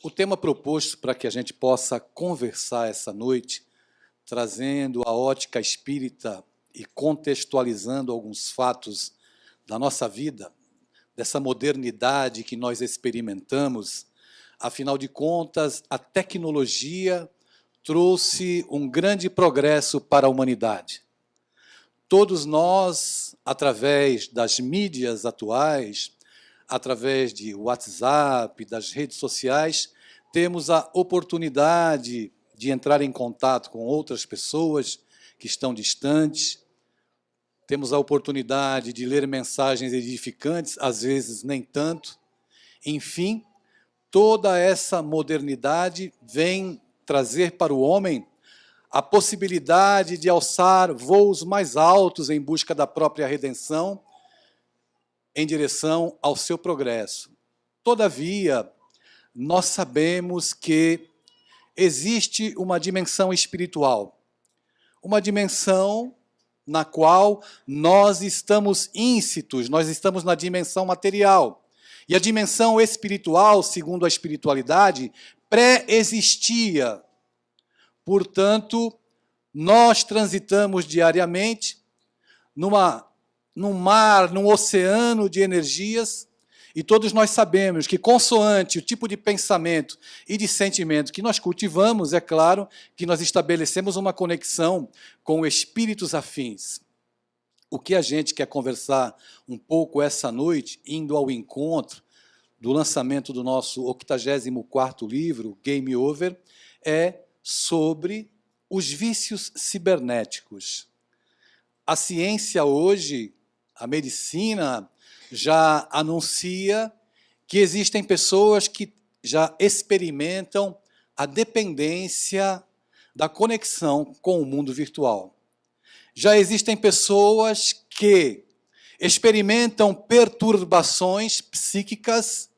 O tema proposto para que a gente possa conversar essa noite, trazendo a ótica espírita e contextualizando alguns fatos da nossa vida, dessa modernidade que nós experimentamos. Afinal de contas, a tecnologia trouxe um grande progresso para a humanidade. Todos nós, através das mídias atuais, através de WhatsApp, das redes sociais, temos a oportunidade de entrar em contato com outras pessoas que estão distantes, temos a oportunidade de ler mensagens edificantes, às vezes nem tanto. Enfim, toda essa modernidade vem trazer para o homem a possibilidade de alçar voos mais altos em busca da própria redenção, em direção ao seu progresso. Todavia, nós sabemos que existe uma dimensão espiritual, uma dimensão na qual nós estamos íncitos, nós estamos na dimensão material. E a dimensão espiritual, segundo a espiritualidade, pré-existia. Portanto, nós transitamos diariamente num mar, num oceano de energias, e todos nós sabemos que, consoante o tipo de pensamento e de sentimento que nós cultivamos, é claro que nós estabelecemos uma conexão com espíritos afins. O que a gente quer conversar um pouco essa noite, indo ao encontro do lançamento do nosso 84º livro, Game Over, é sobre os vícios cibernéticos. A ciência hoje, a medicina, já anuncia que existem pessoas que já experimentam a dependência da conexão com o mundo virtual. Já existem pessoas que experimentam perturbações psíquicas,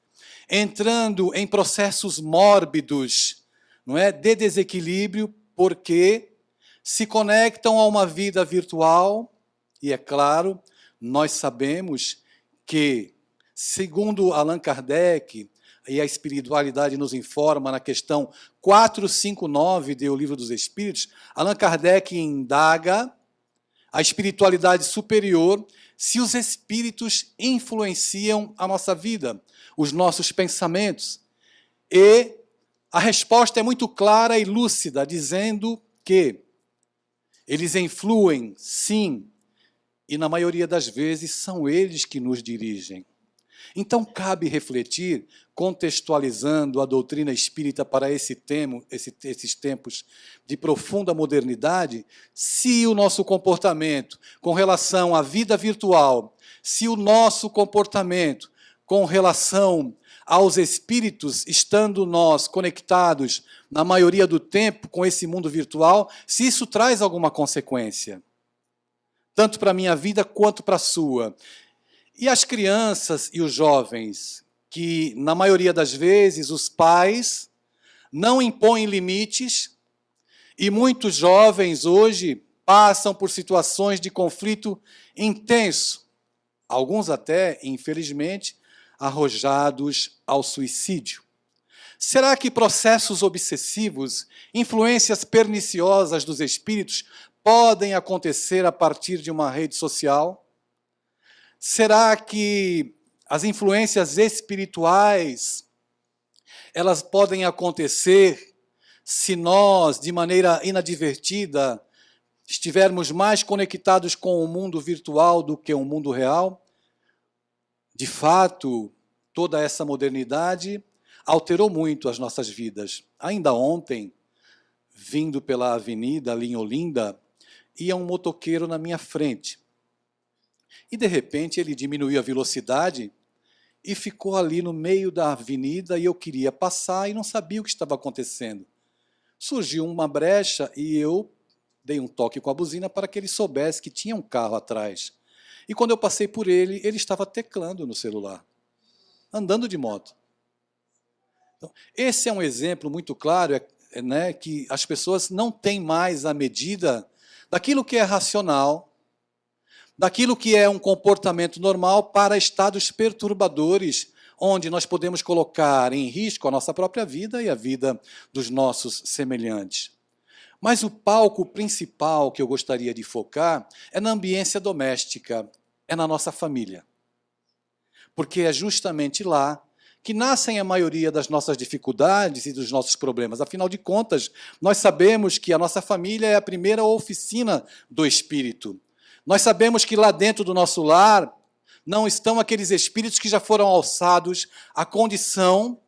entrando em processos mórbidos, não é, de desequilíbrio, porque se conectam a uma vida virtual, e é claro, nós sabemos que, segundo Allan Kardec, e a espiritualidade nos informa na questão 459 do Livro dos Espíritos, Allan Kardec indaga a espiritualidade superior se os espíritos influenciam a nossa vida, os nossos pensamentos. E a resposta é muito clara e lúcida, dizendo que eles influem, sim, e na maioria das vezes são eles que nos dirigem. Então cabe refletir, contextualizando a doutrina espírita para esses tempos de profunda modernidade, se o nosso comportamento com relação à vida virtual, se o nosso comportamento com relação aos espíritos, estando nós conectados na maioria do tempo com esse mundo virtual, se isso traz alguma consequência, tanto para a minha vida quanto para a sua. E as crianças e os jovens, que na maioria das vezes os pais não impõem limites, e muitos jovens hoje passam por situações de conflito intenso, alguns até, infelizmente, arrojados ao suicídio. Será que processos obsessivos, influências perniciosas dos espíritos, podem acontecer a partir de uma rede social? Será que as influências espirituais, elas podem acontecer se nós, de maneira inadvertida, estivermos mais conectados com o mundo virtual do que o mundo real? De fato, toda essa modernidade alterou muito as nossas vidas. Ainda ontem, vindo pela avenida ali em Olinda, ia um motoqueiro na minha frente. E, de repente, ele diminuiu a velocidade e ficou ali no meio da avenida, e eu queria passar e não sabia o que estava acontecendo. Surgiu uma brecha e eu dei um toque com a buzina para que ele soubesse que tinha um carro atrás. E quando eu passei por ele, ele estava teclando no celular, andando de moto. Então, esse é um exemplo muito claro, né, que as pessoas não têm mais a medida daquilo que é racional, daquilo que é um comportamento normal para estados perturbadores, onde nós podemos colocar em risco a nossa própria vida e a vida dos nossos semelhantes. Mas o palco principal que eu gostaria de focar é na ambiência doméstica, é na nossa família. Porque é justamente lá que nascem a maioria das nossas dificuldades e dos nossos problemas. Afinal de contas, nós sabemos que a nossa família é a primeira oficina do espírito. Nós sabemos que lá dentro do nosso lar não estão aqueles espíritos que já foram alçados à condição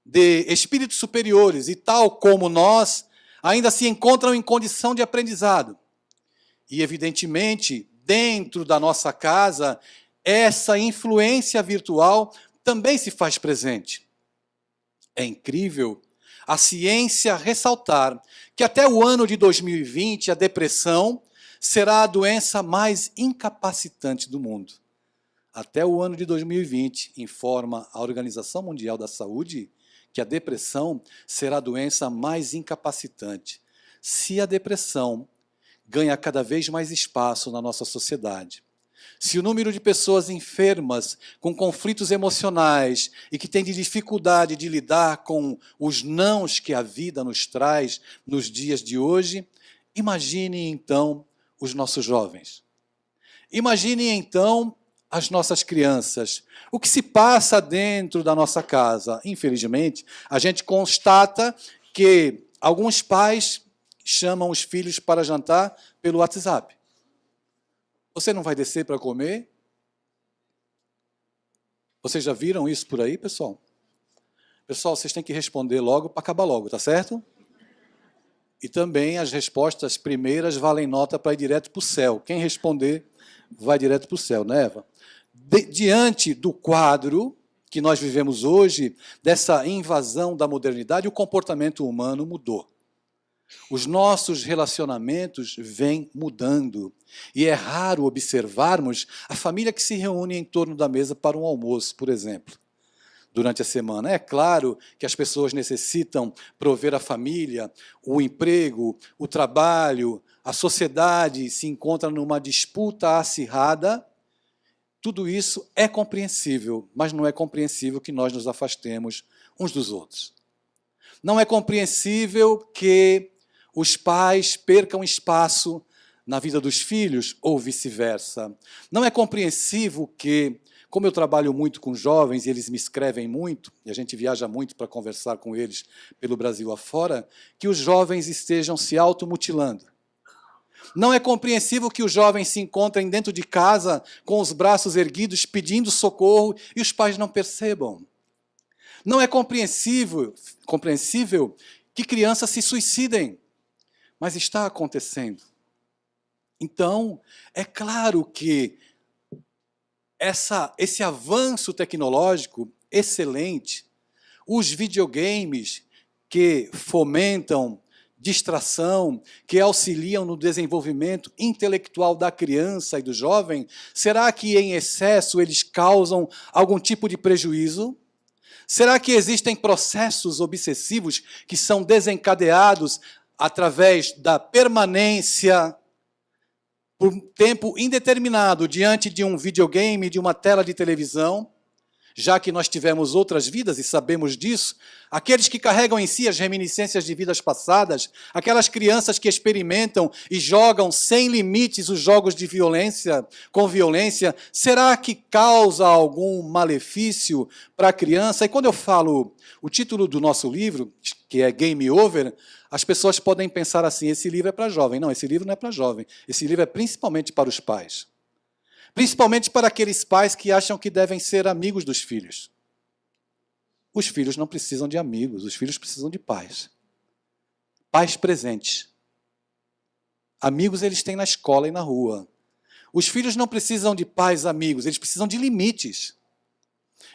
de espíritos superiores e, tal como nós, ainda se encontram em condição de aprendizado. E, evidentemente, dentro da nossa casa, essa influência virtual também se faz presente. É incrível a ciência ressaltar que até o ano de 2020 a depressão será a doença mais incapacitante do mundo. Até o ano de 2020, informa a Organização Mundial da Saúde, que a depressão será a doença mais incapacitante. Se a depressão ganha cada vez mais espaço na nossa sociedade, se o número de pessoas enfermas com conflitos emocionais e que têm dificuldade de lidar com os nãos que a vida nos traz nos dias de hoje, imagine então os nossos jovens. Imagine então as nossas crianças. O que se passa dentro da nossa casa? Infelizmente, a gente constata que alguns pais chamam os filhos para jantar pelo WhatsApp. Você não vai descer para comer? Vocês já viram isso por aí, pessoal? Pessoal, vocês têm que responder logo para acabar logo, tá certo? E também as respostas primeiras valem nota para ir direto para o céu. Quem responder vai direto para o céu, né, Eva? Diante do quadro que nós vivemos hoje, dessa invasão da modernidade, o comportamento humano mudou. Os nossos relacionamentos vêm mudando. E é raro observarmos a família que se reúne em torno da mesa para um almoço, por exemplo, durante a semana. É claro que as pessoas necessitam prover a família, o emprego, o trabalho, a sociedade se encontra numa disputa acirrada. Tudo isso é compreensível, mas não é compreensível que nós nos afastemos uns dos outros. Não é compreensível que os pais percam espaço na vida dos filhos ou vice-versa. Não é compreensível que, como eu trabalho muito com jovens e eles me escrevem muito, e a gente viaja muito para conversar com eles pelo Brasil afora, que os jovens estejam se automutilando. Não é compreensível que os jovens se encontrem dentro de casa com os braços erguidos pedindo socorro e os pais não percebam. Não é compreensível que crianças se suicidem, mas está acontecendo. Então, é claro que esse avanço tecnológico excelente, os videogames que fomentam distração, que auxiliam no desenvolvimento intelectual da criança e do jovem, será que em excesso eles causam algum tipo de prejuízo? Será que existem processos obsessivos que são desencadeados através da permanência por tempo indeterminado diante de um videogame, de uma tela de televisão? Já que nós tivemos outras vidas e sabemos disso, aqueles que carregam em si as reminiscências de vidas passadas, aquelas crianças que experimentam e jogam sem limites os jogos de violência, com violência, será que causa algum malefício para a criança? E quando eu falo o título do nosso livro, que é Game Over, as pessoas podem pensar assim, esse livro é para jovem. Não, esse livro não é para jovem. Esse livro é principalmente para os pais. Principalmente para aqueles pais que acham que devem ser amigos dos filhos. Os filhos não precisam de amigos, os filhos precisam de pais. Pais presentes. Amigos eles têm na escola e na rua. Os filhos não precisam de pais amigos, eles precisam de limites.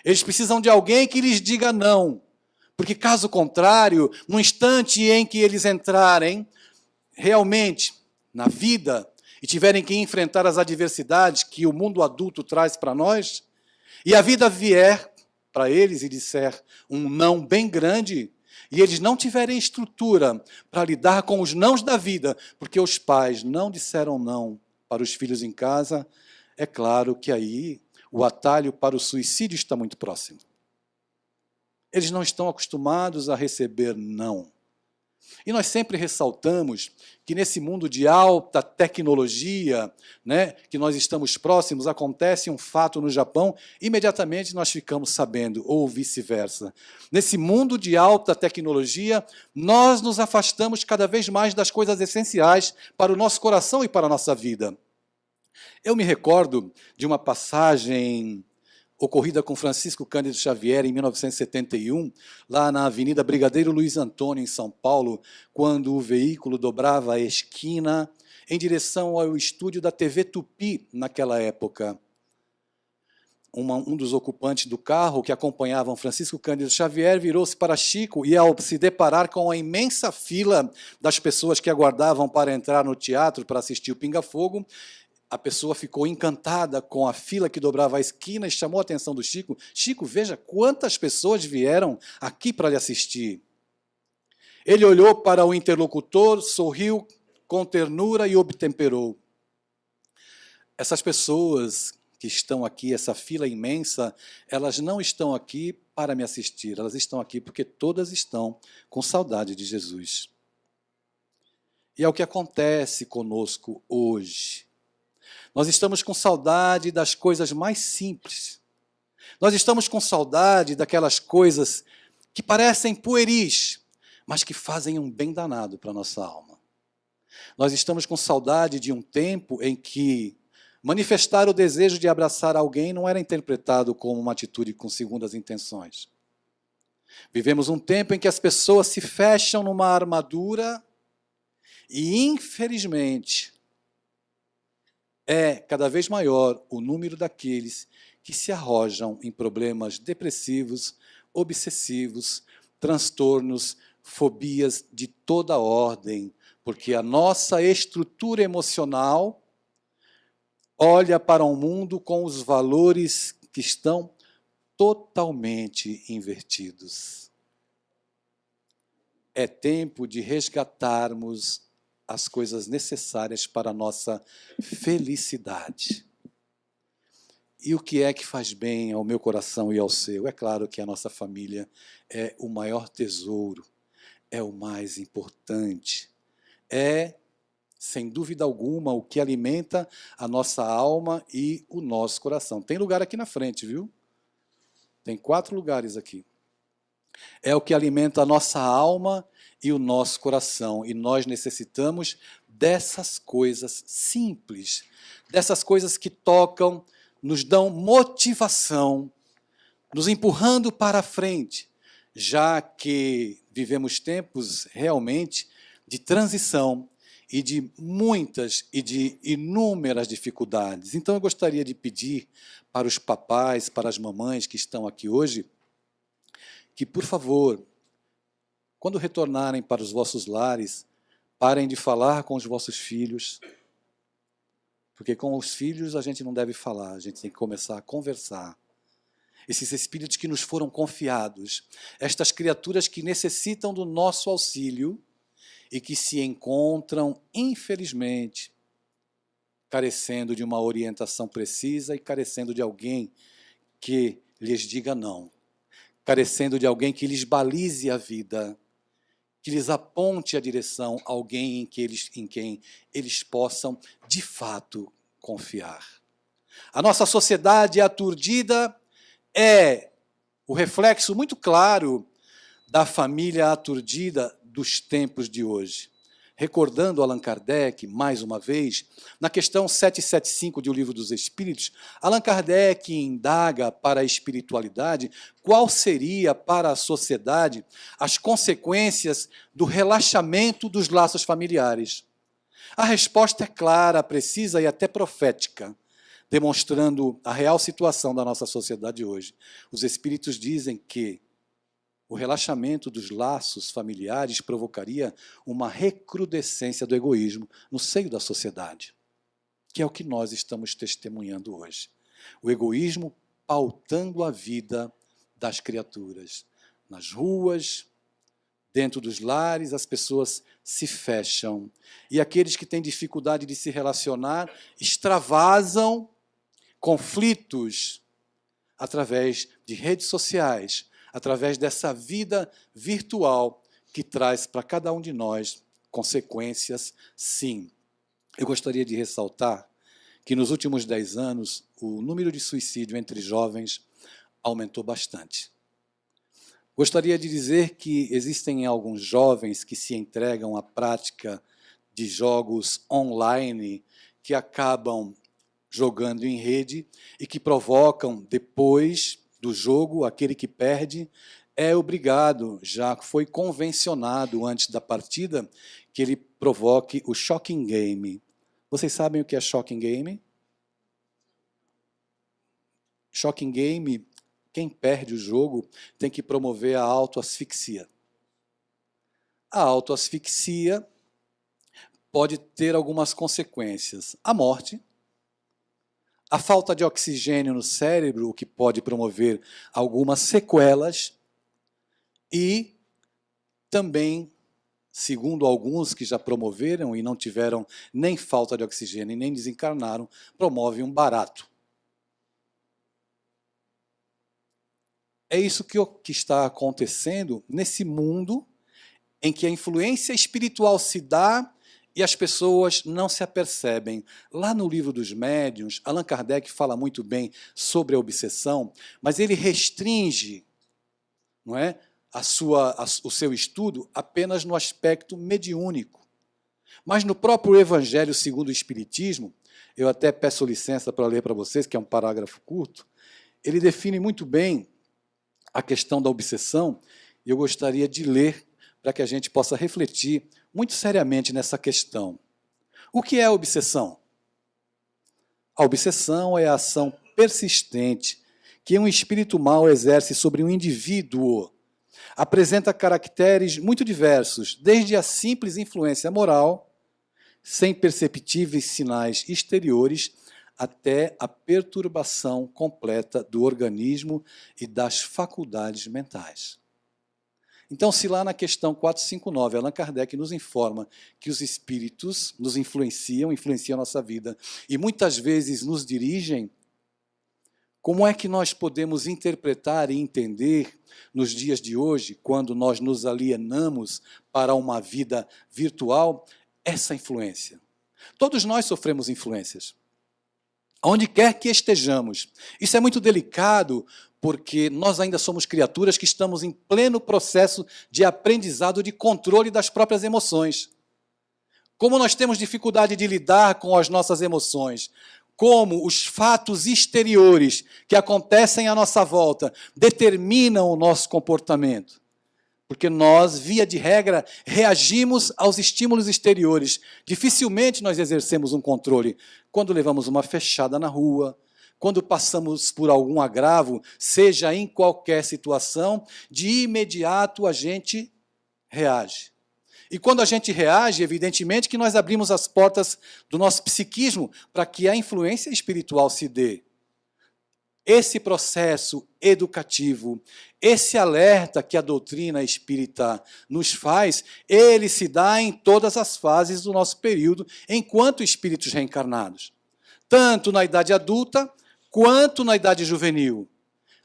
Eles precisam de alguém que lhes diga não. Porque, caso contrário, no instante em que eles entrarem realmente na vida e tiverem que enfrentar as adversidades que o mundo adulto traz para nós, e a vida vier para eles e disser um não bem grande, e eles não tiverem estrutura para lidar com os nãos da vida, porque os pais não disseram não para os filhos em casa, é claro que aí o atalho para o suicídio está muito próximo. Eles não estão acostumados a receber não. E nós sempre ressaltamos que nesse mundo de alta tecnologia, né, que nós estamos próximos, acontece um fato no Japão, imediatamente nós ficamos sabendo, ou vice-versa. Nesse mundo de alta tecnologia, nós nos afastamos cada vez mais das coisas essenciais para o nosso coração e para a nossa vida. Eu me recordo de uma passagem ocorrida com Francisco Cândido Xavier em 1971, lá na Avenida Brigadeiro Luiz Antônio, em São Paulo, quando o veículo dobrava a esquina em direção ao estúdio da TV Tupi, naquela época. Um dos ocupantes do carro que acompanhavam Francisco Cândido Xavier virou-se para Chico e, ao se deparar com a imensa fila das pessoas que aguardavam para entrar no teatro para assistir o Pinga Fogo, a pessoa ficou encantada com a fila que dobrava a esquina e chamou a atenção do Chico. Chico, veja quantas pessoas vieram aqui para lhe assistir. Ele olhou para o interlocutor, sorriu com ternura e obtemperou. Essas pessoas que estão aqui, essa fila imensa, elas não estão aqui para me assistir, elas estão aqui porque todas estão com saudade de Jesus. E é o que acontece conosco hoje. Nós estamos com saudade das coisas mais simples. Nós estamos com saudade daquelas coisas que parecem pueris, mas que fazem um bem danado para a nossa alma. Nós estamos com saudade de um tempo em que manifestar o desejo de abraçar alguém não era interpretado como uma atitude com segundas intenções. Vivemos um tempo em que as pessoas se fecham numa armadura e, infelizmente, é cada vez maior o número daqueles que se arrojam em problemas depressivos, obsessivos, transtornos, fobias de toda ordem, porque a nossa estrutura emocional olha para o mundo com os valores que estão totalmente invertidos. É tempo de resgatarmos as coisas necessárias para a nossa felicidade. E o que é que faz bem ao meu coração e ao seu? É claro que a nossa família é o maior tesouro, é o mais importante. É, sem dúvida alguma, o que alimenta a nossa alma e o nosso coração. Tem lugar aqui na frente, viu? Tem 4 lugares aqui. É o que alimenta a nossa alma e o nosso coração. E nós necessitamos dessas coisas simples, dessas coisas que tocam, nos dão motivação, nos empurrando para a frente, já que vivemos tempos realmente de transição e de muitas e de inúmeras dificuldades. Então eu gostaria de pedir para os papais, para as mamães que estão aqui hoje, que, por favor, quando retornarem para os vossos lares, parem de falar com os vossos filhos, porque com os filhos a gente não deve falar, a gente tem que começar a conversar. Esses espíritos que nos foram confiados, estas criaturas que necessitam do nosso auxílio e que se encontram, infelizmente, carecendo de uma orientação precisa e carecendo de alguém que lhes diga não, carecendo de alguém que lhes balize a vida, que lhes aponte a direção a alguém em quem eles possam, de fato, confiar. A nossa sociedade aturdida é o reflexo muito claro da família aturdida dos tempos de hoje. Recordando Allan Kardec, mais uma vez, na questão 775 de O Livro dos Espíritos, Allan Kardec indaga para a espiritualidade qual seria para a sociedade as consequências do relaxamento dos laços familiares. A resposta é clara, precisa e até profética, demonstrando a real situação da nossa sociedade hoje. Os espíritos dizem que o relaxamento dos laços familiares provocaria uma recrudescência do egoísmo no seio da sociedade, que é o que nós estamos testemunhando hoje. O egoísmo pautando a vida das criaturas. Nas ruas, dentro dos lares, as pessoas se fecham. E aqueles que têm dificuldade de se relacionar extravasam conflitos através de redes sociais, através dessa vida virtual que traz para cada um de nós consequências, sim. Eu gostaria de ressaltar que nos últimos 10 anos o número de suicídio entre jovens aumentou bastante. Gostaria de dizer que existem alguns jovens que se entregam à prática de jogos online que acabam jogando em rede e que provocam, depois do jogo, aquele que perde é obrigado, já foi convencionado antes da partida, que ele provoque o shocking game. Vocês sabem o que é shocking game? Shocking game, quem perde o jogo tem que promover a autoasfixia. A autoasfixia pode ter algumas consequências. A morte, a falta de oxigênio no cérebro, o que pode promover algumas sequelas, e também, segundo alguns que já promoveram e não tiveram nem falta de oxigênio e nem desencarnaram, promove um barato. É isso que está acontecendo nesse mundo em que a influência espiritual se dá e as pessoas não se apercebem. Lá no livro dos médiuns, Allan Kardec fala muito bem sobre a obsessão, mas ele restringe, não é, o seu estudo apenas no aspecto mediúnico. Mas no próprio Evangelho segundo o Espiritismo, eu até peço licença para ler para vocês, que é um parágrafo curto, ele define muito bem a questão da obsessão, e eu gostaria de ler para que a gente possa refletir muito seriamente nessa questão. O que é a obsessão? A obsessão é a ação persistente que um espírito mau exerce sobre um indivíduo. Apresenta caracteres muito diversos, desde a simples influência moral, sem perceptíveis sinais exteriores, até a perturbação completa do organismo e das faculdades mentais. Então, se lá na questão 459, Allan Kardec nos informa que os espíritos nos influenciam a nossa vida e muitas vezes nos dirigem, como é que nós podemos interpretar e entender nos dias de hoje, quando nós nos alienamos para uma vida virtual, essa influência? Todos nós sofremos influências, onde quer que estejamos. Isso é muito delicado, porque nós ainda somos criaturas que estamos em pleno processo de aprendizado de controle das próprias emoções. Como nós temos dificuldade de lidar com as nossas emoções, como os fatos exteriores que acontecem à nossa volta determinam o nosso comportamento. Porque nós, via de regra, reagimos aos estímulos exteriores. Dificilmente nós exercemos um controle. Quando levamos uma fechada na rua, quando passamos por algum agravo, seja em qualquer situação, de imediato a gente reage. E quando a gente reage, evidentemente que nós abrimos as portas do nosso psiquismo para que a influência espiritual se dê. Esse processo educativo, esse alerta que a doutrina espírita nos faz, ele se dá em todas as fases do nosso período, enquanto espíritos reencarnados. Tanto na idade adulta, quanto na idade juvenil.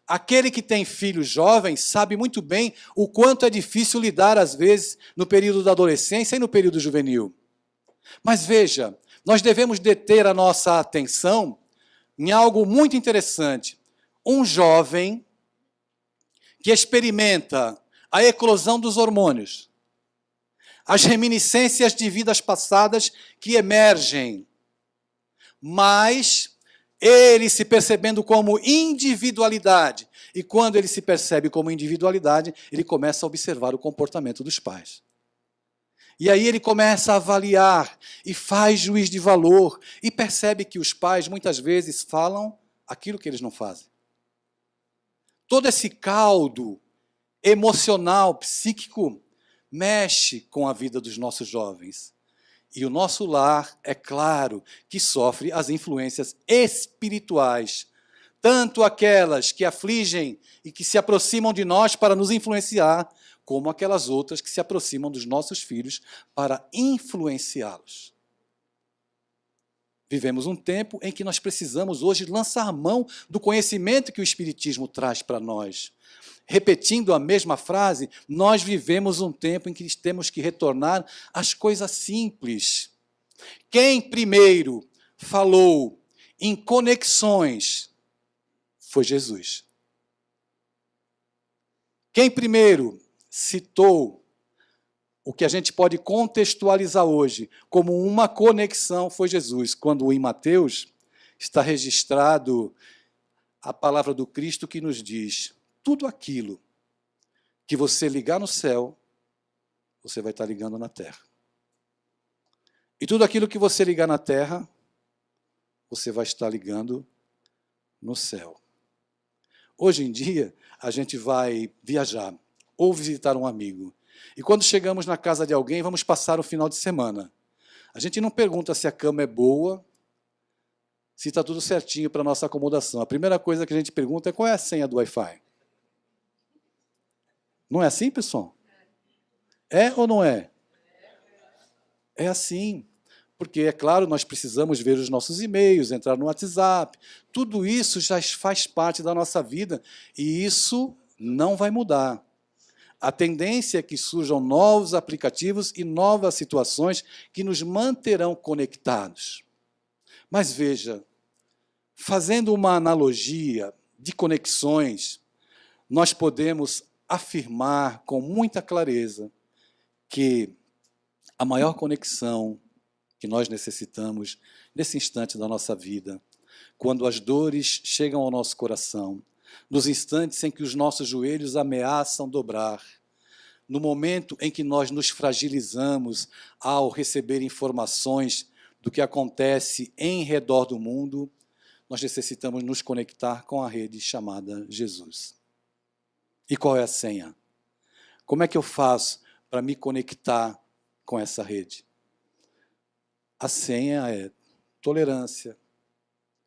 Aquele que tem filhos jovens sabe muito bem o quanto é difícil lidar, às vezes, no período da adolescência e no período juvenil. Mas veja, nós devemos deter a nossa atenção em algo muito interessante. Um jovem que experimenta a eclosão dos hormônios, as reminiscências de vidas passadas que emergem, mas ele se percebendo como individualidade. E quando ele se percebe como individualidade, ele começa a observar o comportamento dos pais. E aí ele começa a avaliar e faz juízo de valor e percebe que os pais muitas vezes falam aquilo que eles não fazem. Todo esse caldo emocional, psíquico, mexe com a vida dos nossos jovens. E o nosso lar, é claro, que sofre as influências espirituais, tanto aquelas que afligem e que se aproximam de nós para nos influenciar, como aquelas outras que se aproximam dos nossos filhos para influenciá-los. Vivemos um tempo em que nós precisamos hoje lançar mão do conhecimento que o Espiritismo traz para nós. repetindo a mesma frase, nós vivemos um tempo em que temos que retornar às coisas simples. Quem primeiro falou em conexões foi Jesus. Quem primeiro citou o que a gente pode contextualizar hoje como uma conexão foi Jesus, quando em Mateus está registrado a palavra do Cristo que nos diz: tudo aquilo que você ligar no céu, você vai estar ligando na terra. E tudo aquilo que você ligar na terra, você vai estar ligando no céu. Hoje em dia, a gente vai viajar ou visitar um amigo. E quando chegamos na casa de alguém, vamos passar o final de semana. A gente não pergunta se a cama é boa, se está tudo certinho para a nossa acomodação. A primeira coisa que a gente pergunta é qual é a senha do Wi-Fi. Não é assim, pessoal? É ou não é? É assim. Porque, é claro, nós precisamos ver os nossos e-mails, entrar no WhatsApp. Tudo isso já faz parte da nossa vida e isso não vai mudar. A tendência é que surjam novos aplicativos e novas situações que nos manterão conectados. Mas veja, fazendo uma analogia de conexões, nós podemos afirmar com muita clareza que a maior conexão que nós necessitamos nesse instante da nossa vida, quando as dores chegam ao nosso coração, nos instantes em que os nossos joelhos ameaçam dobrar, no momento em que nós nos fragilizamos ao receber informações do que acontece em redor do mundo, nós necessitamos nos conectar com a rede chamada Jesus. E qual é a senha? Como é que eu faço para me conectar com essa rede? A senha é tolerância,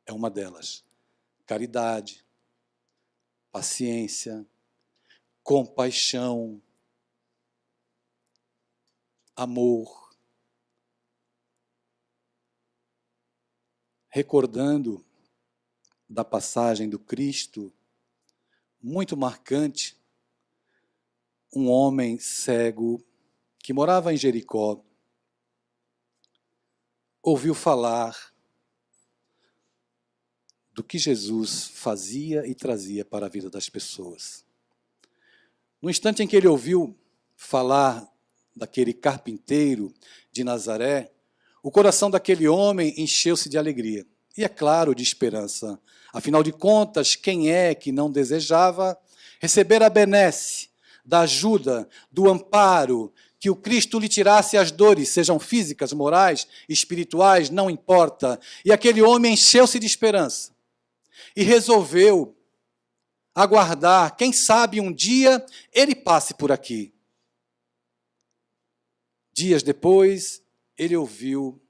é uma delas. Caridade, paciência, compaixão, amor. Recordando da passagem do Cristo, muito marcante, um homem cego que morava em Jericó, ouviu falar do que Jesus fazia e trazia para a vida das pessoas. No instante em que ele ouviu falar daquele carpinteiro de Nazaré, o coração daquele homem encheu-se de alegria. E, é claro, de esperança. Afinal de contas, quem é que não desejava receber a benesse da ajuda, do amparo, que o Cristo lhe tirasse as dores, sejam físicas, morais, espirituais, não importa. E aquele homem encheu-se de esperança e resolveu aguardar, quem sabe um dia ele passe por aqui. Dias depois, ele ouviu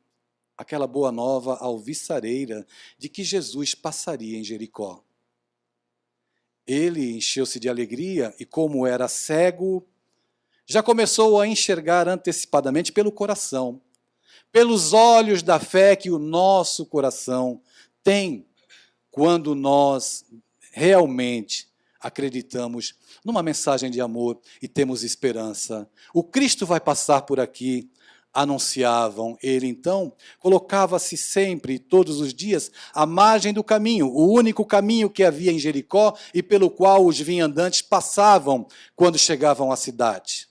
aquela boa nova alvissareira de que Jesus passaria em Jericó. Ele encheu-se de alegria e, como era cego, já começou a enxergar antecipadamente pelo coração, pelos olhos da fé que o nosso coração tem quando nós realmente acreditamos numa mensagem de amor e temos esperança. O Cristo vai passar por aqui, anunciavam. Ele, então, colocava-se sempre, todos os dias, à margem do caminho, o único caminho que havia em Jericó e pelo qual os viandantes passavam quando chegavam à cidade.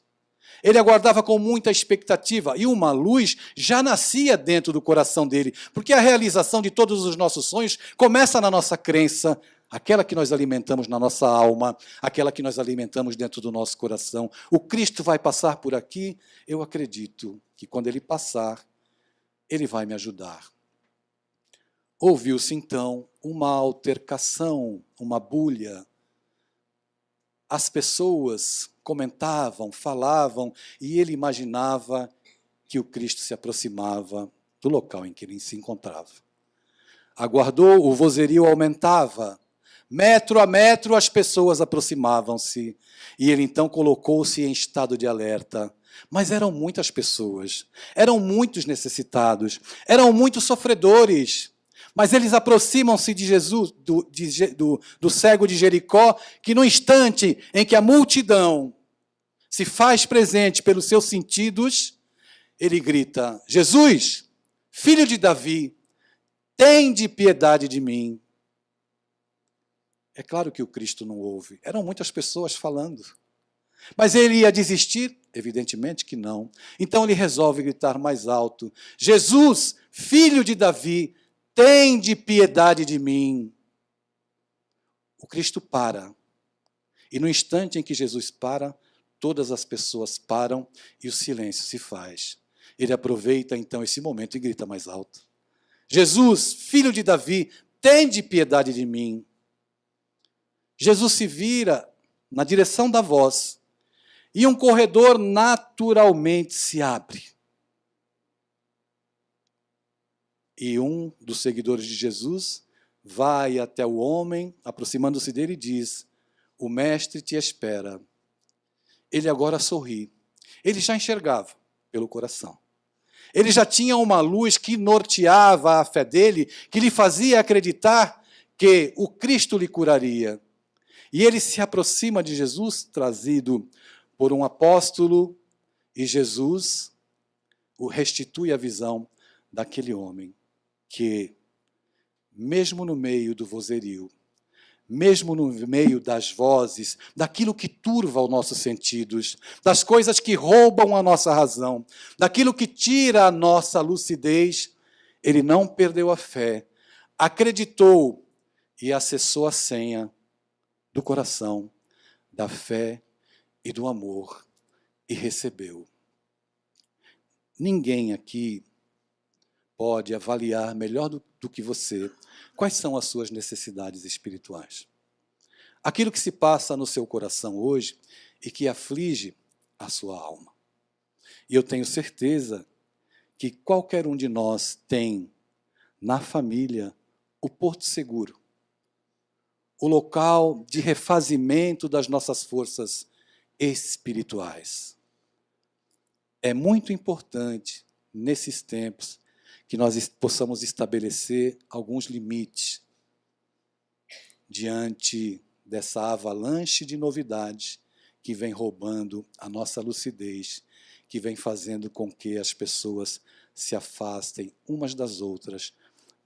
Ele aguardava com muita expectativa e uma luz já nascia dentro do coração dele, porque a realização de todos os nossos sonhos começa na nossa crença, aquela que nós alimentamos na nossa alma, aquela que nós alimentamos dentro do nosso coração. O Cristo vai passar por aqui, eu acredito que quando ele passar, ele vai me ajudar. Ouviu-se então uma altercação, uma bulha. As pessoas comentavam, falavam, e ele imaginava que o Cristo se aproximava do local em que ele se encontrava. Aguardou, o vozerio aumentava. Metro a metro as pessoas aproximavam-se, e ele então colocou-se em estado de alerta. Mas eram muitas pessoas, eram muitos necessitados, eram muitos sofredores. Mas eles aproximam-se de Jesus, do cego de Jericó, que no instante em que a multidão se faz presente pelos seus sentidos, ele grita: Jesus, filho de Davi, tende piedade de mim. É claro que o Cristo não ouve. Eram muitas pessoas falando. Mas ele ia desistir? Evidentemente que não. Então ele resolve gritar mais alto: Jesus, filho de Davi, tende piedade de mim. O Cristo para. E no instante em que Jesus para, todas as pessoas param e o silêncio se faz. Ele aproveita então esse momento e grita mais alto: Jesus, filho de Davi, tende piedade de mim. Jesus se vira na direção da voz e um corredor naturalmente se abre. E um dos seguidores de Jesus vai até o homem, aproximando-se dele, e diz: o mestre te espera. Ele agora sorri. Ele já enxergava pelo coração. Ele já tinha uma luz que norteava a fé dele, que lhe fazia acreditar que o Cristo lhe curaria. E ele se aproxima de Jesus, trazido por um apóstolo, e Jesus o restitui a visão daquele homem que, mesmo no meio do vozerio, mesmo no meio das vozes, daquilo que turva os nossos sentidos, das coisas que roubam a nossa razão, daquilo que tira a nossa lucidez, ele não perdeu a fé, acreditou e acessou a senha do coração, da fé e do amor, e recebeu. Ninguém aqui pode avaliar melhor do que você quais são as suas necessidades espirituais. Aquilo que se passa no seu coração hoje e que aflige a sua alma. E eu tenho certeza que qualquer um de nós tem na família o porto seguro, o local de refazimento das nossas forças espirituais. É muito importante, nesses tempos, que nós possamos estabelecer alguns limites diante dessa avalanche de novidades que vem roubando a nossa lucidez, que vem fazendo com que as pessoas se afastem umas das outras,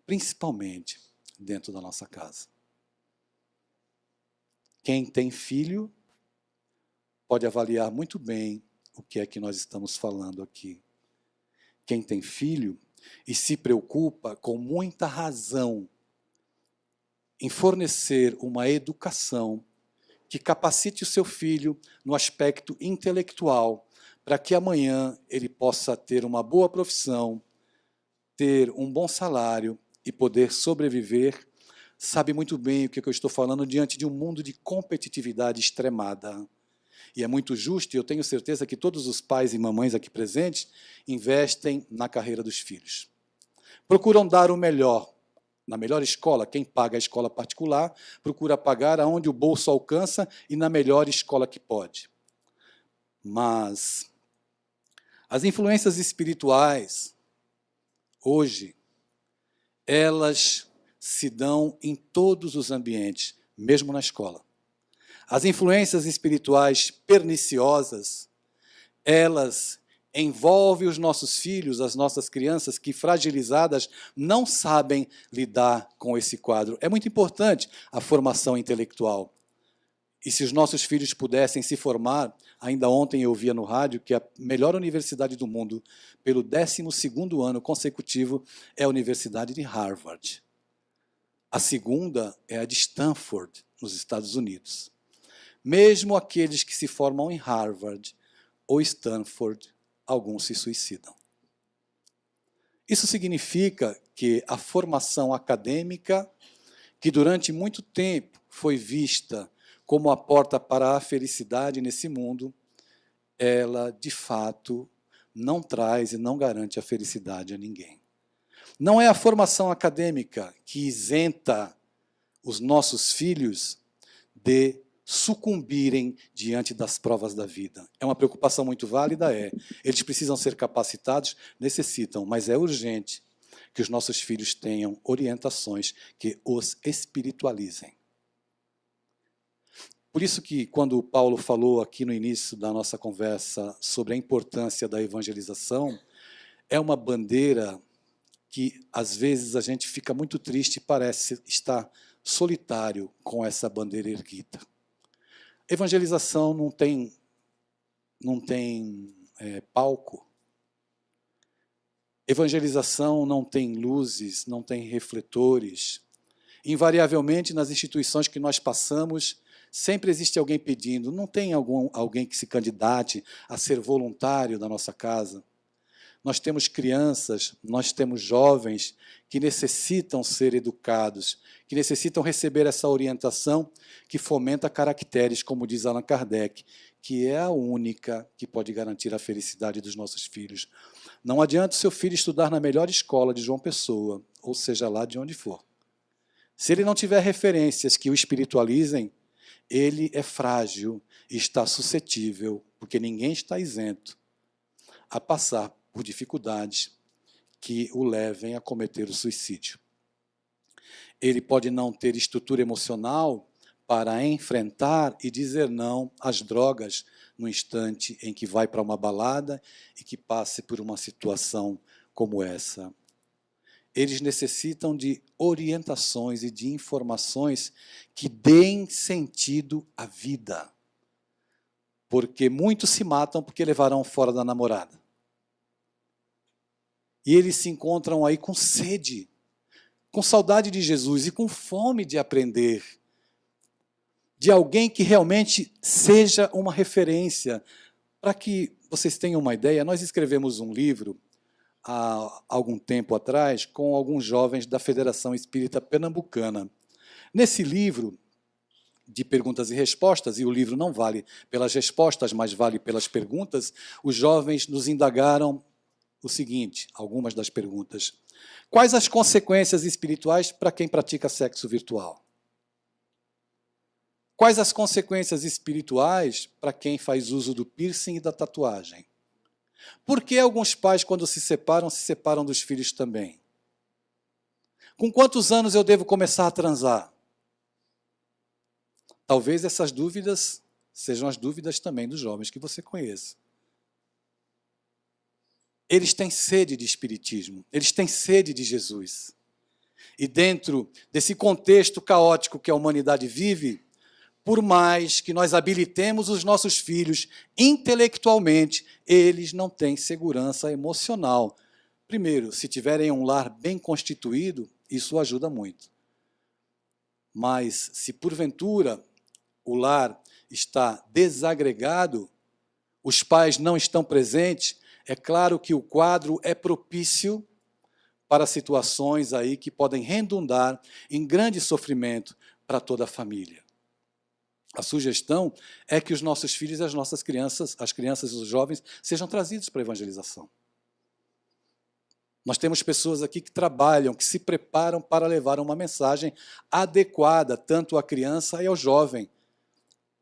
principalmente dentro da nossa casa. Quem tem filho pode avaliar muito bem o que é que nós estamos falando aqui. Quem tem filho e se preocupa com muita razão em fornecer uma educação que capacite o seu filho no aspecto intelectual, para que amanhã ele possa ter uma boa profissão, ter um bom salário e poder sobreviver, sabe muito bem o que eu estou falando diante de um mundo de competitividade extremada. E é muito justo, e eu tenho certeza que todos os pais e mamães aqui presentes investem na carreira dos filhos. Procuram dar o melhor, na melhor escola. Quem paga a escola particular procura pagar aonde o bolso alcança e na melhor escola que pode. Mas as influências espirituais, hoje, elas se dão em todos os ambientes, mesmo na escola. As influências espirituais perniciosas, elas envolvem os nossos filhos, as nossas crianças, que fragilizadas não sabem lidar com esse quadro. É muito importante a formação intelectual. E se os nossos filhos pudessem se formar, ainda ontem eu ouvia no rádio que a melhor universidade do mundo, pelo 12º ano consecutivo, é a Universidade de Harvard. A segunda é a de Stanford, nos Estados Unidos. Mesmo aqueles que se formam em Harvard ou Stanford, alguns se suicidam. Isso significa que a formação acadêmica, que durante muito tempo foi vista como a porta para a felicidade nesse mundo, ela, de fato, não traz e não garante a felicidade a ninguém. Não é a formação acadêmica que isenta os nossos filhos de sucumbirem diante das provas da vida. É uma preocupação muito válida, é. Eles precisam ser capacitados, necessitam, mas é urgente que os nossos filhos tenham orientações que os espiritualizem. Por isso que, quando Paulo falou aqui no início da nossa conversa sobre a importância da evangelização, é uma bandeira que, às vezes, a gente fica muito triste e parece estar solitário com essa bandeira erguida. Evangelização não tem palco. Evangelização não tem luzes, não tem refletores. Invariavelmente, nas instituições que nós passamos, sempre existe alguém pedindo. Não tem alguém que se candidate a ser voluntário da nossa casa. Nós temos crianças, nós temos jovens que necessitam ser educados, que necessitam receber essa orientação que fomenta caracteres, como diz Allan Kardec, que é a única que pode garantir a felicidade dos nossos filhos. Não adianta o seu filho estudar na melhor escola de João Pessoa, ou seja lá de onde for. Se ele não tiver referências que o espiritualizem, ele é frágil e está suscetível, porque ninguém está isento, a passar por dificuldades que o levem a cometer o suicídio. Ele pode não ter estrutura emocional para enfrentar e dizer não às drogas no instante em que vai para uma balada e que passe por uma situação como essa. Eles necessitam de orientações e de informações que deem sentido à vida. Porque muitos se matam porque levarão fora da namorada. E eles se encontram aí com sede, com saudade de Jesus e com fome de aprender, de alguém que realmente seja uma referência. Para que vocês tenham uma ideia, nós escrevemos um livro há algum tempo atrás com alguns jovens da Federação Espírita Pernambucana. Nesse livro de perguntas e respostas, e o livro não vale pelas respostas, mas vale pelas perguntas, os jovens nos indagaram o seguinte, algumas das perguntas. Quais as consequências espirituais para quem pratica sexo virtual? Quais as consequências espirituais para quem faz uso do piercing e da tatuagem? Por que alguns pais, quando se separam dos filhos também? Com quantos anos eu devo começar a transar? Talvez essas dúvidas sejam as dúvidas também dos jovens que você conheça. Eles têm sede de espiritismo, eles têm sede de Jesus. E dentro desse contexto caótico que a humanidade vive, por mais que nós habilitemos os nossos filhos intelectualmente, eles não têm segurança emocional. Primeiro, se tiverem um lar bem constituído, isso ajuda muito. Mas se porventura o lar está desagregado, os pais não estão presentes, é claro que o quadro é propício para situações aí que podem redundar em grande sofrimento para toda a família. A sugestão é que os nossos filhos e as nossas crianças, as crianças e os jovens, sejam trazidos para a evangelização. Nós temos pessoas aqui que trabalham, que se preparam para levar uma mensagem adequada tanto à criança e ao jovem,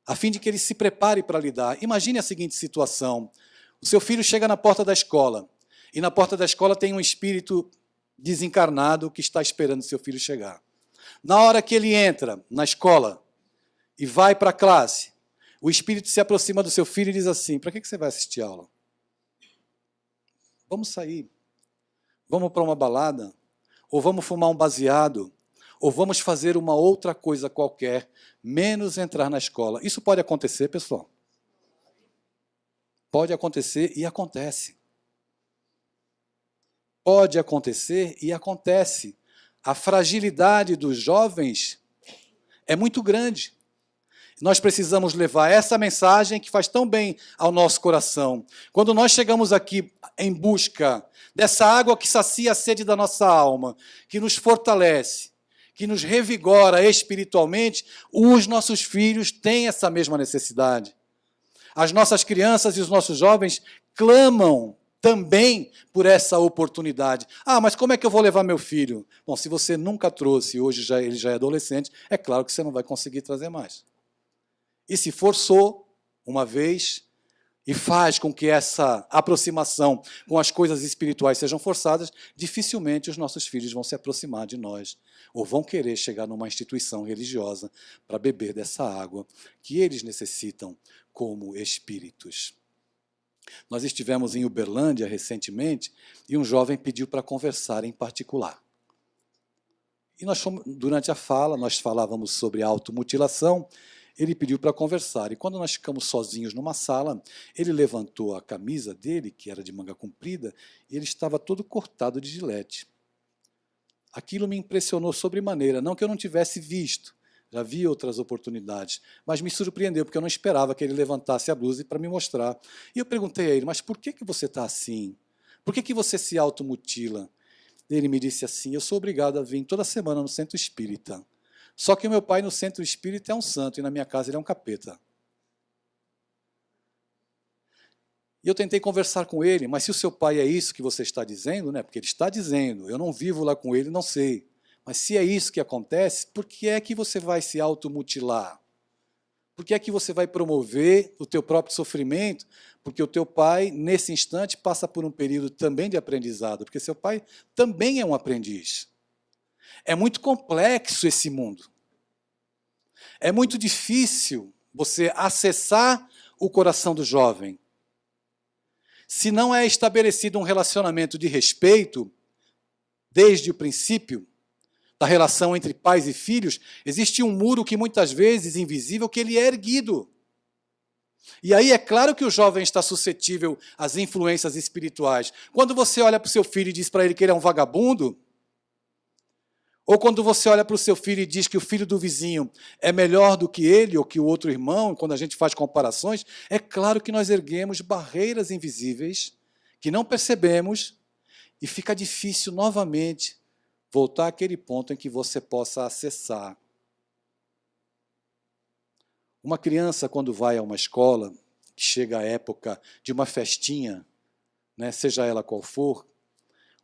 a fim de que ele se prepare para lidar. Imagine a seguinte situação. O seu filho chega na porta da escola, e na porta da escola tem um espírito desencarnado que está esperando seu filho chegar. Na hora que ele entra na escola e vai para a classe, o espírito se aproxima do seu filho e diz assim, para que você vai assistir aula? Vamos sair, vamos para uma balada, ou vamos fumar um baseado, ou vamos fazer uma outra coisa qualquer, menos entrar na escola. Isso pode acontecer, pessoal? Pode acontecer e acontece. Pode acontecer e acontece. A fragilidade dos jovens é muito grande. Nós precisamos levar essa mensagem que faz tão bem ao nosso coração. Quando nós chegamos aqui em busca dessa água que sacia a sede da nossa alma, que nos fortalece, que nos revigora espiritualmente, os nossos filhos têm essa mesma necessidade. As nossas crianças e os nossos jovens clamam também por essa oportunidade. Ah, mas como é que eu vou levar meu filho? Bom, se você nunca trouxe, hoje ele já é adolescente, é claro que você não vai conseguir trazer mais. E se forçou uma vez, e faz com que essa aproximação com as coisas espirituais sejam forçadas, dificilmente os nossos filhos vão se aproximar de nós ou vão querer chegar numa instituição religiosa para beber dessa água que eles necessitam como espíritos. Nós estivemos em Uberlândia recentemente e um jovem pediu para conversar em particular. E durante a fala, nós falávamos sobre automutilação, ele pediu para conversar. E quando nós ficamos sozinhos numa sala, ele levantou a camisa dele, que era de manga comprida, e ele estava todo cortado de gilete. Aquilo me impressionou sobremaneira, não que eu não tivesse visto, já vi outras oportunidades, mas me surpreendeu, porque eu não esperava que ele levantasse a blusa para me mostrar. E eu perguntei a ele, mas por que você está assim? Por que você se automutila? Ele me disse assim, eu sou obrigado a vir toda semana no centro espírita. Só que o meu pai no centro espírita é um santo e na minha casa ele é um capeta. E eu tentei conversar com ele, mas se o seu pai é isso que você está dizendo, né? Porque ele está dizendo, eu não vivo lá com ele, não sei. Mas se é isso que acontece, por que é que você vai se automutilar? Por que é que você vai promover o teu próprio sofrimento? Porque o teu pai, nesse instante, passa por um período também de aprendizado, porque seu pai também é um aprendiz. É muito complexo esse mundo. É muito difícil você acessar o coração do jovem. Se não é estabelecido um relacionamento de respeito, desde o princípio, da relação entre pais e filhos, existe um muro que muitas vezes, invisível, que ele é erguido. E aí é claro que o jovem está suscetível às influências espirituais. Quando você olha para o seu filho e diz para ele que ele é um vagabundo, ou quando você olha para o seu filho e diz que o filho do vizinho é melhor do que ele ou que o outro irmão, quando a gente faz comparações, é claro que nós erguemos barreiras invisíveis que não percebemos e fica difícil novamente voltar àquele ponto em que você possa acessar. Uma criança, quando vai a uma escola, que chega a época de uma festinha, né, seja ela qual for,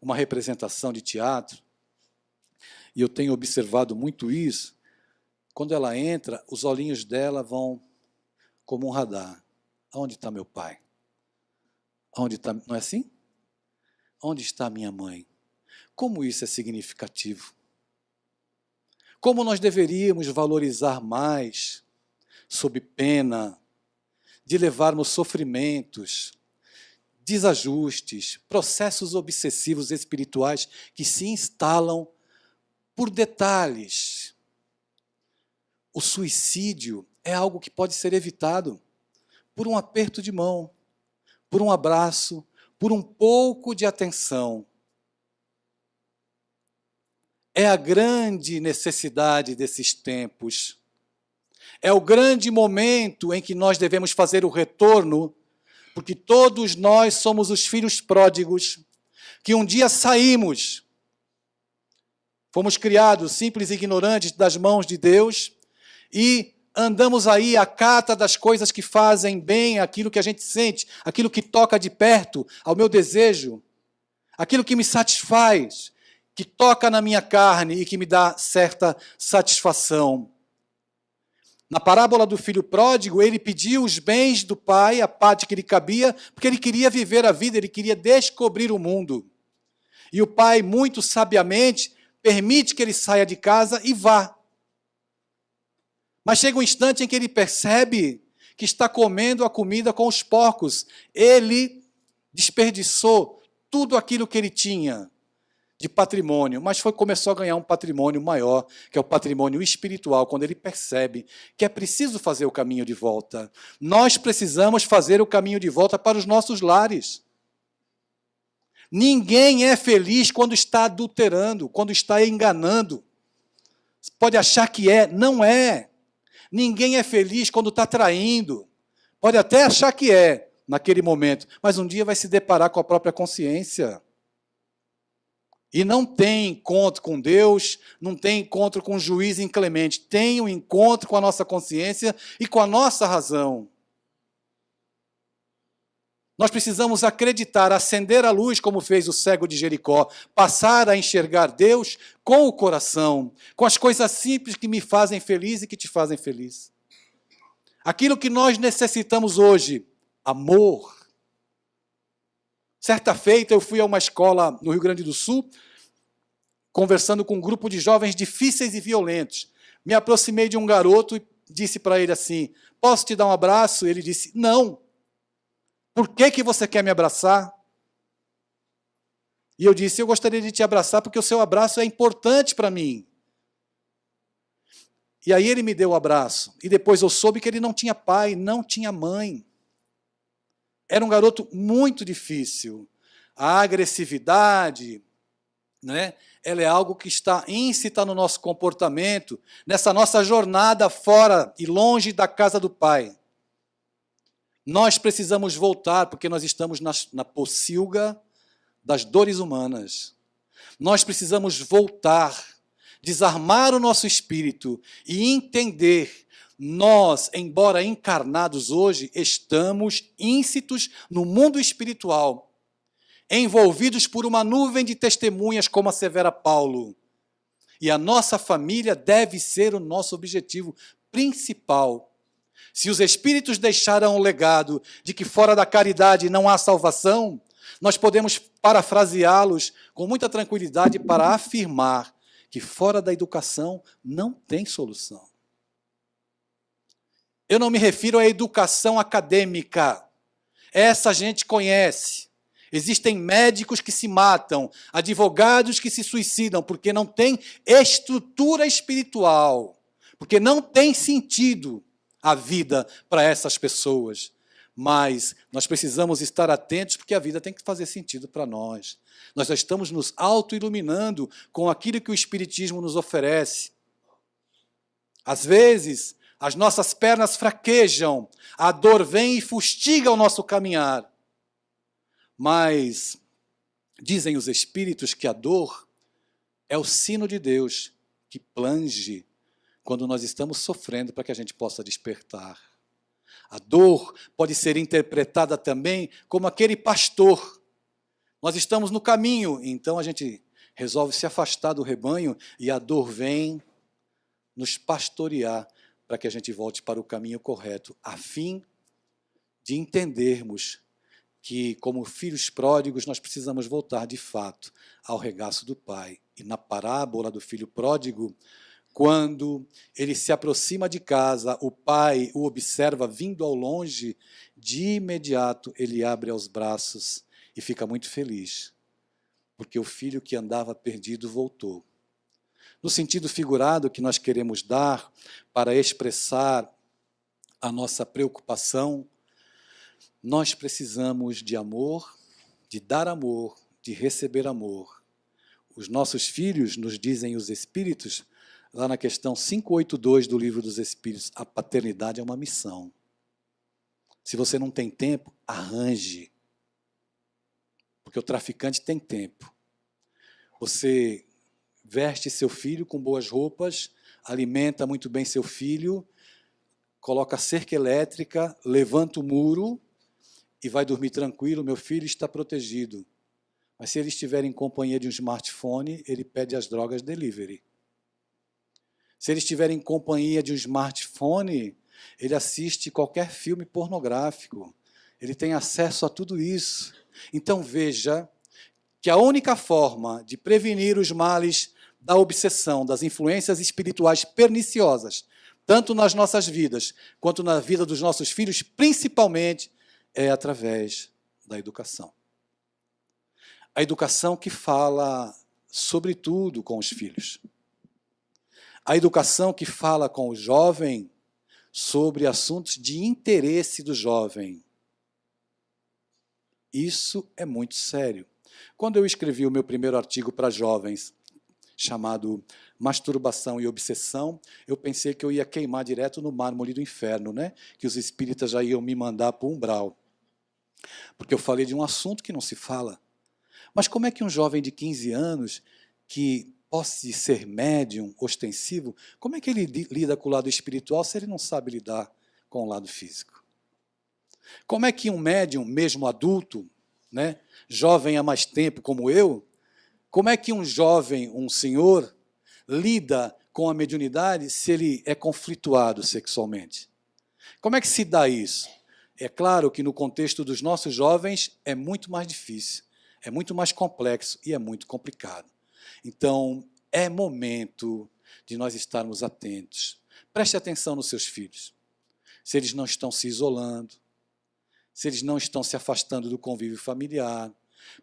uma representação de teatro, e eu tenho observado muito isso, quando ela entra, os olhinhos dela vão como um radar. Onde está meu pai? Onde está, não é assim? Onde está minha mãe? Como isso é significativo? Como nós deveríamos valorizar mais, sob pena de levarmos sofrimentos, desajustes, processos obsessivos espirituais que se instalam por detalhes. O suicídio é algo que pode ser evitado por um aperto de mão, por um abraço, por um pouco de atenção. É a grande necessidade desses tempos. É o grande momento em que nós devemos fazer o retorno, porque todos nós somos os filhos pródigos, que um dia saímos. Fomos criados simples e ignorantes das mãos de Deus e andamos aí à cata das coisas que fazem bem, aquilo que a gente sente, aquilo que toca de perto ao meu desejo, aquilo que me satisfaz, que toca na minha carne e que me dá certa satisfação. Na parábola do filho pródigo, ele pediu os bens do pai, a parte que lhe cabia, porque ele queria viver a vida, ele queria descobrir o mundo. E o pai, muito sabiamente, permite que ele saia de casa e vá. Mas chega um instante em que ele percebe que está comendo a comida com os porcos. Ele desperdiçou tudo aquilo que ele tinha de patrimônio, mas começou a ganhar um patrimônio maior, que é o patrimônio espiritual, quando ele percebe que é preciso fazer o caminho de volta. Nós precisamos fazer o caminho de volta para os nossos lares. Ninguém é feliz quando está adulterando, quando está enganando. Você pode achar que é, não é. Ninguém é feliz quando está traindo. Pode até achar que é, naquele momento, mas um dia vai se deparar com a própria consciência. E não tem encontro com Deus, não tem encontro com o juiz inclemente, tem um encontro com a nossa consciência e com a nossa razão. Nós precisamos acreditar, acender a luz, como fez o cego de Jericó, passar a enxergar Deus com o coração, com as coisas simples que me fazem feliz e que te fazem feliz. Aquilo que nós necessitamos hoje, amor. Certa feita, eu fui a uma escola no Rio Grande do Sul, conversando com um grupo de jovens difíceis e violentos. Me aproximei de um garoto e disse para ele assim, posso te dar um abraço? Ele disse, não. Por que você quer me abraçar? E eu disse, eu gostaria de te abraçar porque o seu abraço é importante para mim. E aí ele me deu o abraço. E depois eu soube que ele não tinha pai, não tinha mãe. Era um garoto muito difícil. A agressividade, né, ela é algo que está íncita no nosso comportamento, nessa nossa jornada fora e longe da casa do Pai. Nós precisamos voltar, porque nós estamos na pocilga das dores humanas. Nós precisamos voltar, desarmar o nosso espírito e entender, nós, embora encarnados hoje, estamos íncitos no mundo espiritual, envolvidos por uma nuvem de testemunhas, como assevera Paulo. E a nossa família deve ser o nosso objetivo principal. Se os Espíritos deixaram o legado de que fora da caridade não há salvação, nós podemos parafraseá-los com muita tranquilidade para afirmar que fora da educação não tem solução. Eu não me refiro à educação acadêmica. Essa a gente conhece. Existem médicos que se matam, advogados que se suicidam, porque não tem estrutura espiritual, porque não tem sentido a vida para essas pessoas. Mas nós precisamos estar atentos, porque a vida tem que fazer sentido para nós. Nós já estamos nos auto-iluminando com aquilo que o Espiritismo nos oferece. Às vezes, as nossas pernas fraquejam, a dor vem e fustiga o nosso caminhar. Mas dizem os Espíritos que a dor é o sino de Deus que plange quando nós estamos sofrendo para que a gente possa despertar. A dor pode ser interpretada também como aquele pastor. Nós estamos no caminho, então a gente resolve se afastar do rebanho e a dor vem nos pastorear para que a gente volte para o caminho correto, a fim de entendermos que, como filhos pródigos, nós precisamos voltar, de fato, ao regaço do Pai. E na parábola do filho pródigo, quando ele se aproxima de casa, o pai o observa vindo ao longe, de imediato ele abre os braços e fica muito feliz, porque o filho que andava perdido voltou. No sentido figurado que nós queremos dar para expressar a nossa preocupação, nós precisamos de amor, de dar amor, de receber amor. Os nossos filhos, nos dizem os Espíritos, lá na questão 582 do Livro dos Espíritos, a paternidade é uma missão. Se você não tem tempo, arranje. Porque o traficante tem tempo. Você veste seu filho com boas roupas, alimenta muito bem seu filho, coloca cerca elétrica, levanta o muro e vai dormir tranquilo, meu filho está protegido. Mas se ele estiver em companhia de um smartphone, ele pede as drogas delivery. Se ele estiver em companhia de um smartphone, ele assiste qualquer filme pornográfico. Ele tem acesso a tudo isso. Então veja que a única forma de prevenir os males da obsessão, das influências espirituais perniciosas, tanto nas nossas vidas, quanto na vida dos nossos filhos, principalmente, é através da educação. A educação que fala, sobretudo, com os filhos. A educação que fala com o jovem sobre assuntos de interesse do jovem. Isso é muito sério. Quando eu escrevi o meu primeiro artigo para jovens, chamado Masturbação e Obsessão, eu pensei que eu ia queimar direto no mármore do inferno, né? Que os espíritas já iam me mandar para o umbral. Porque eu falei de um assunto que não se fala. Mas como é que um jovem de 15 anos, que possa ser médium, ostensivo, como é que ele lida com o lado espiritual se ele não sabe lidar com o lado físico? Como é que um médium, mesmo adulto, né, jovem há mais tempo como eu, como é que um jovem, um senhor, lida com a mediunidade se ele é conflituado sexualmente? Como é que se dá isso? É claro que no contexto dos nossos jovens é muito mais difícil, é muito mais complexo e é muito complicado. Então, é momento de nós estarmos atentos. Preste atenção nos seus filhos. Se eles não estão se isolando, se eles não estão se afastando do convívio familiar.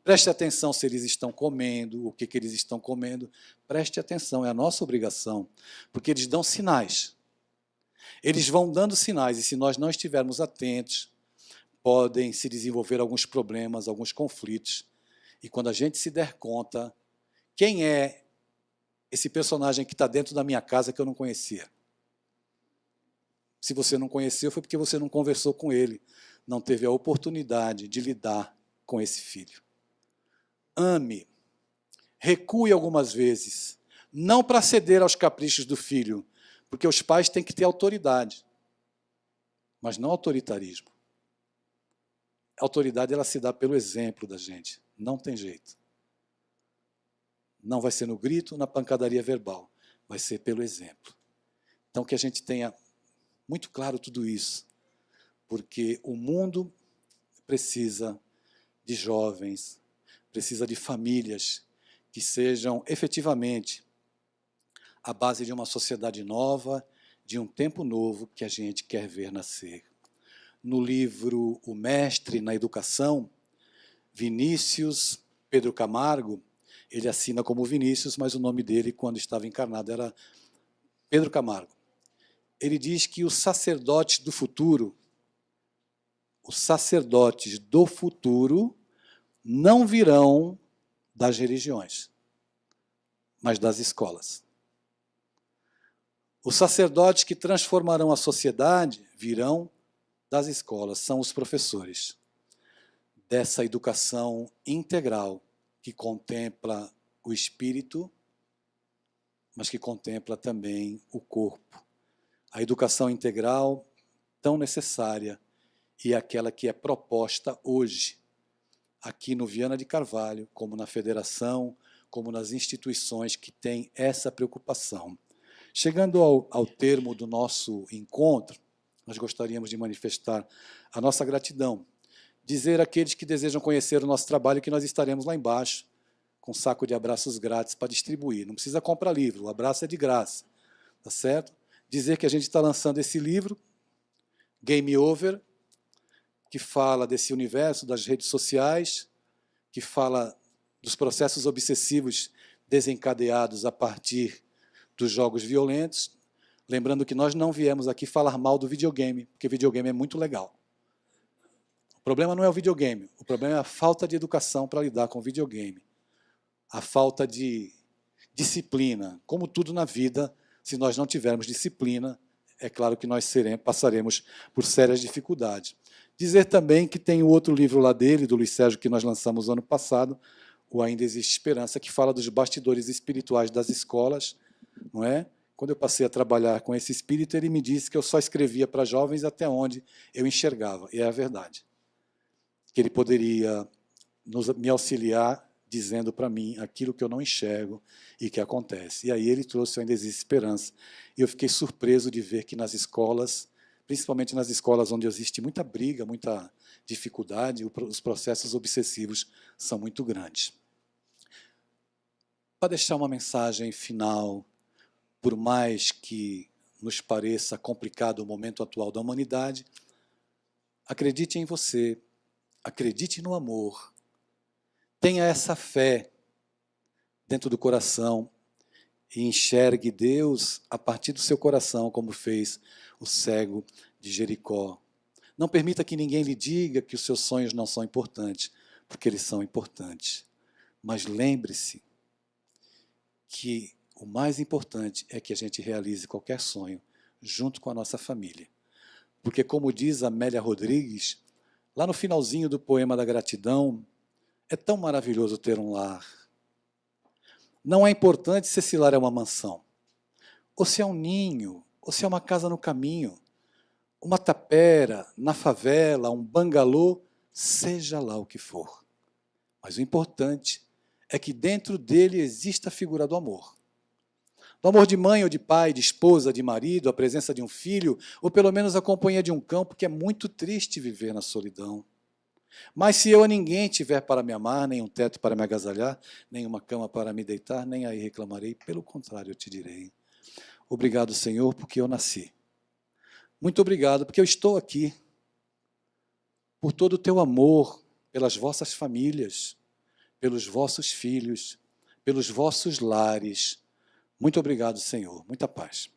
Preste atenção se eles estão comendo, o que eles estão comendo. Preste atenção, é a nossa obrigação, porque eles dão sinais. Eles vão dando sinais, e se nós não estivermos atentos, podem se desenvolver alguns problemas, alguns conflitos. E quando a gente se der conta, quem é esse personagem que está dentro da minha casa que eu não conhecia? Se você não conheceu, foi porque você não conversou com ele, não teve a oportunidade de lidar com esse filho. Ame, recue algumas vezes, não para ceder aos caprichos do filho, porque os pais têm que ter autoridade, mas não autoritarismo. A autoridade ela se dá pelo exemplo da gente, não tem jeito. Não vai ser no grito, na pancadaria verbal, vai ser pelo exemplo. Então que a gente tenha muito claro tudo isso, porque o mundo precisa de jovens, precisa de famílias que sejam efetivamente a base de uma sociedade nova, de um tempo novo que a gente quer ver nascer. No livro O Mestre na Educação, Vinícius Pedro Camargo, ele assina como Vinícius, mas o nome dele, quando estava encarnado, era Pedro Camargo. Ele diz que os sacerdotes do futuro não virão das religiões, mas das escolas. Os sacerdotes que transformarão a sociedade virão das escolas, são os professores dessa educação integral que contempla o espírito, mas que contempla também o corpo. A educação integral tão necessária e aquela que é proposta hoje, aqui no Viana de Carvalho, como na federação, como nas instituições que têm essa preocupação. Chegando ao termo do nosso encontro, nós gostaríamos de manifestar a nossa gratidão, dizer àqueles que desejam conhecer o nosso trabalho que nós estaremos lá embaixo, com um saco de abraços grátis para distribuir. Não precisa comprar livro, o abraço é de graça, tá certo? Dizer que a gente está lançando esse livro, Game Over, que fala desse universo das redes sociais, que fala dos processos obsessivos desencadeados a partir dos jogos violentos. Lembrando que nós não viemos aqui falar mal do videogame, porque videogame é muito legal. O problema não é o videogame, o problema é a falta de educação para lidar com o videogame. A falta de disciplina. Como tudo na vida, se nós não tivermos disciplina, é claro que nós passaremos por sérias dificuldades. Dizer também que tem o outro livro lá dele, do Luiz Sérgio, que nós lançamos ano passado, o Ainda Existe Esperança, que fala dos bastidores espirituais das escolas, não é? Quando eu passei a trabalhar com esse espírito, ele me disse que eu só escrevia para jovens até onde eu enxergava, e é a verdade. Que ele poderia me auxiliar dizendo para mim aquilo que eu não enxergo e que acontece. E aí ele trouxe o Ainda Existe Esperança. E eu fiquei surpreso de ver que nas escolas, principalmente nas escolas onde existe muita briga, muita dificuldade, os processos obsessivos são muito grandes. Para deixar uma mensagem final, por mais que nos pareça complicado o momento atual da humanidade, acredite em você, acredite no amor, tenha essa fé dentro do coração e enxergue Deus a partir do seu coração, como fez o cego de Jericó. Não permita que ninguém lhe diga que os seus sonhos não são importantes, porque eles são importantes. Mas lembre-se que o mais importante é que a gente realize qualquer sonho junto com a nossa família. Porque, como diz Amélia Rodrigues, lá no finalzinho do poema da gratidão, é tão maravilhoso ter um lar. Não é importante se esse lar é uma mansão, ou se é um ninho, ou se é uma casa no caminho, uma tapera, na favela, um bangalô, seja lá o que for. Mas o importante é que dentro dele exista a figura do amor. do amor de mãe ou de pai, de esposa, de marido, a presença de um filho, ou pelo menos a companhia de um cão, porque é muito triste viver na solidão. Mas se eu a ninguém tiver para me amar, nem um teto para me agasalhar, nem uma cama para me deitar, nem aí reclamarei, pelo contrário eu te direi: obrigado, Senhor, porque eu nasci. Muito obrigado, porque eu estou aqui, por todo o teu amor, pelas vossas famílias, pelos vossos filhos, pelos vossos lares. Muito obrigado, Senhor. Muita paz.